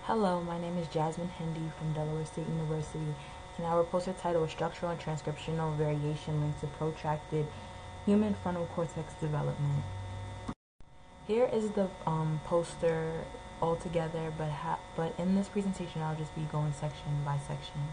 Hello, my name is Jasmine Hendy from Delaware State University, and our poster title is Structural and Transcriptional Variation Linked to Protracted Human Frontal Cortex Development. Here is the poster altogether, but in this presentation I'll just be going section by section.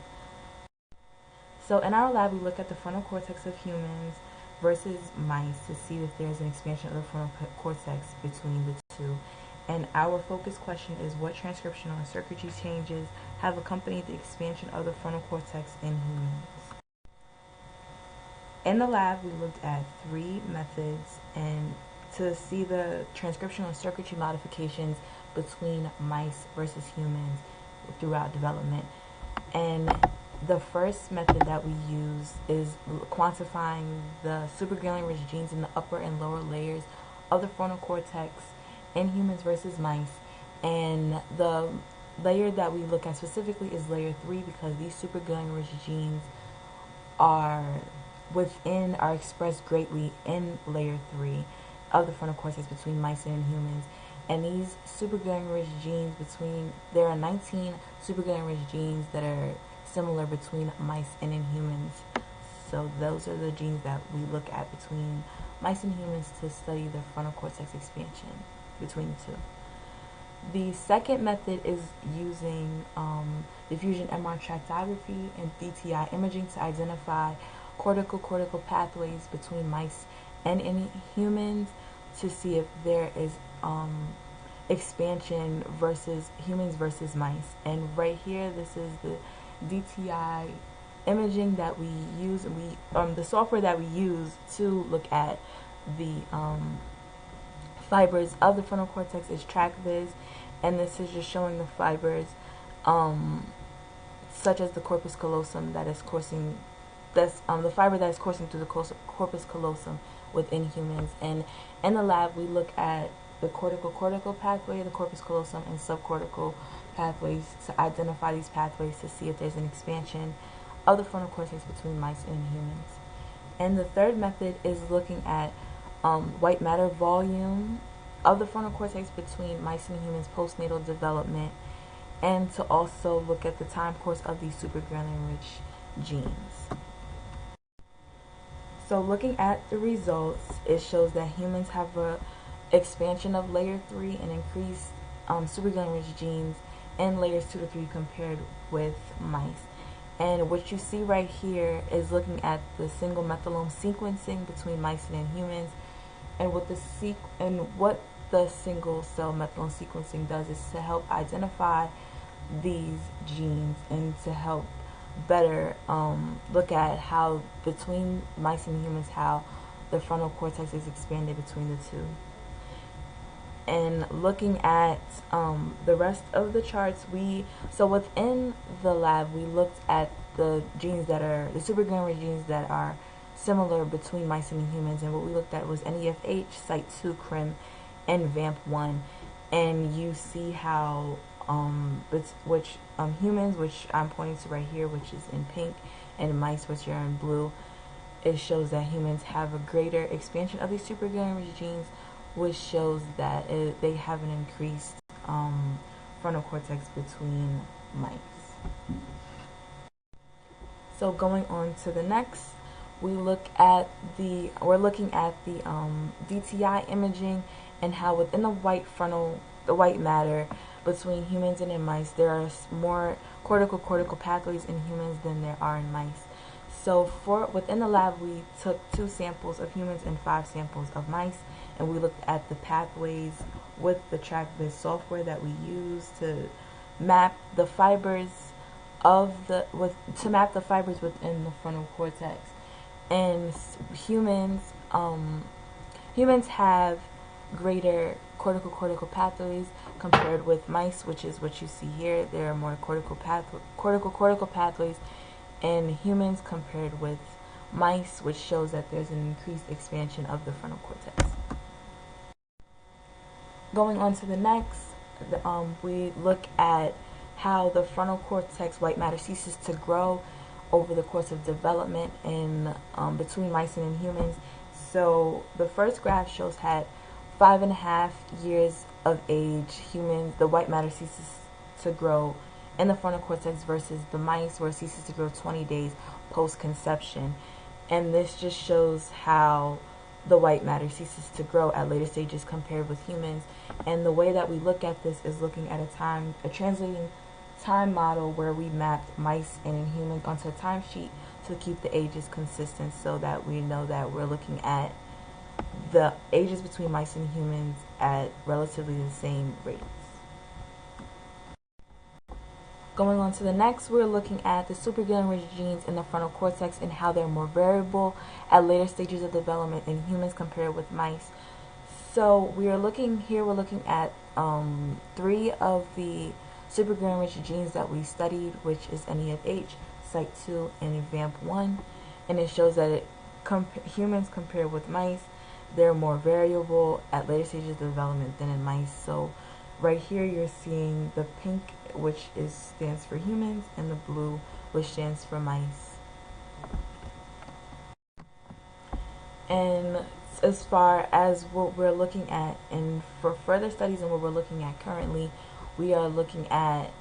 So in our lab we look at the frontal cortex of humans versus mice to see if there's an expansion of the frontal cortex between the two. And our focus question is what transcriptional and circuitry changes have accompanied the expansion of the frontal cortex in humans. In the lab, we looked at 3 methods and to see the transcriptional and circuitry modifications between mice versus humans throughout development. And the first method that we use is quantifying the Supergreenrich genes in the upper and lower layers of the frontal cortex in humans versus mice, and the layer that we look at specifically is layer 3 because these Supergreenrich genes are expressed greatly in layer 3 of the frontal cortex between mice and humans. And these Supergreenrich genes there are 19 Supergreenrich genes that are similar between mice and in humans. So those are the genes that we look at between mice and humans to study the frontal cortex expansion between the two. The second method is using diffusion MR tractography and DTI imaging to identify cortical pathways between mice and in humans to see if there is expansion versus humans versus mice. And right here, this is the DTI imaging that we use, and the software that we use to look at the fibers of the frontal cortex is TrackViz, and this is just showing the fibers such as the corpus callosum that is coursing, the fiber that is coursing through the corpus callosum within humans. And in the lab we look at the cortical pathway, the corpus callosum, and subcortical pathways to identify these pathways to see if there's an expansion of the frontal cortex between mice and humans. And the third method is looking at white matter volume of the frontal cortex between mice and humans postnatal development, and to also look at the time course of these Supergreenrich genes. So looking at the results, it shows that humans have a expansion of layer 3 and increased Supergreenrich genes in layers 2 to 3 compared with mice. And what you see right here is looking at the single methylome sequencing between mice and humans. And what the single cell methylome sequencing does is to help identify these genes and to help better look at how between mice and humans how the frontal cortex is expanded between the two. And looking at the rest of the charts, so within the lab we looked at the genes that are the Supergreenrich genes that are similar between mice and humans, and what we looked at was NEFH, Site2, CRIM, and VAMP1. And you see how humans, which I'm pointing to right here, which is in pink, and mice, which are in blue, it shows that humans have a greater expansion of these Supergreenrich genes, which shows that they have an increased frontal cortex between mice. So going on to the next, we're looking at the DTI imaging and how within the white matter between humans and in mice, there are more cortical pathways in humans than there are in mice. So within the lab, we took 2 samples of humans and 5 samples of mice, and we looked at the pathways with the TrackViz software that we use to map the fibers within the frontal cortex. And humans have greater cortical pathways compared with mice, which is what you see here. There are more cortical pathways in humans compared with mice, which shows that there's an increased expansion of the frontal cortex. Going on to the next, we look at how the frontal cortex white matter ceases to grow over the course of development in between mice and in humans. So the first graph shows that 5.5 years of age, humans, the white matter ceases to grow in the frontal cortex versus the mice, where it ceases to grow 20 days post-conception. And this just shows how the white matter ceases to grow at later stages compared with humans. And the way that we look at this is looking at a translating time model where we mapped mice and humans onto a timesheet to keep the ages consistent, so that we know that we're looking at the ages between mice and humans at relatively the same rates. Going on to the next, we're looking at the Supergreenrich genes in the frontal cortex and how they're more variable at later stages of development in humans compared with mice. So we're looking at 3 of the Supergreenrich genes that we studied, which is NEFH, SITE2, and VAMP1, and it shows that humans compared with mice, they're more variable at later stages of development than in mice. So right here you're seeing the pink, which stands for humans, and the blue, which stands for mice. And as far as what we're looking at, and for further studies and what we're looking at currently, we are looking at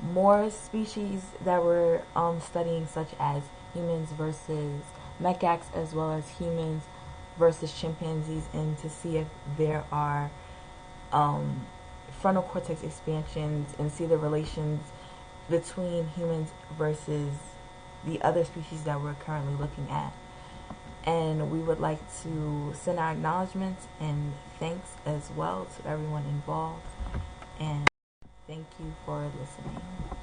more species that we're studying, such as humans versus macaques, as well as humans versus chimpanzees, and to see if there are frontal cortex expansions and see the relations between humans versus the other species that we're currently looking at. And we would like to send our acknowledgments and thanks as well to everyone involved, and thank you for listening.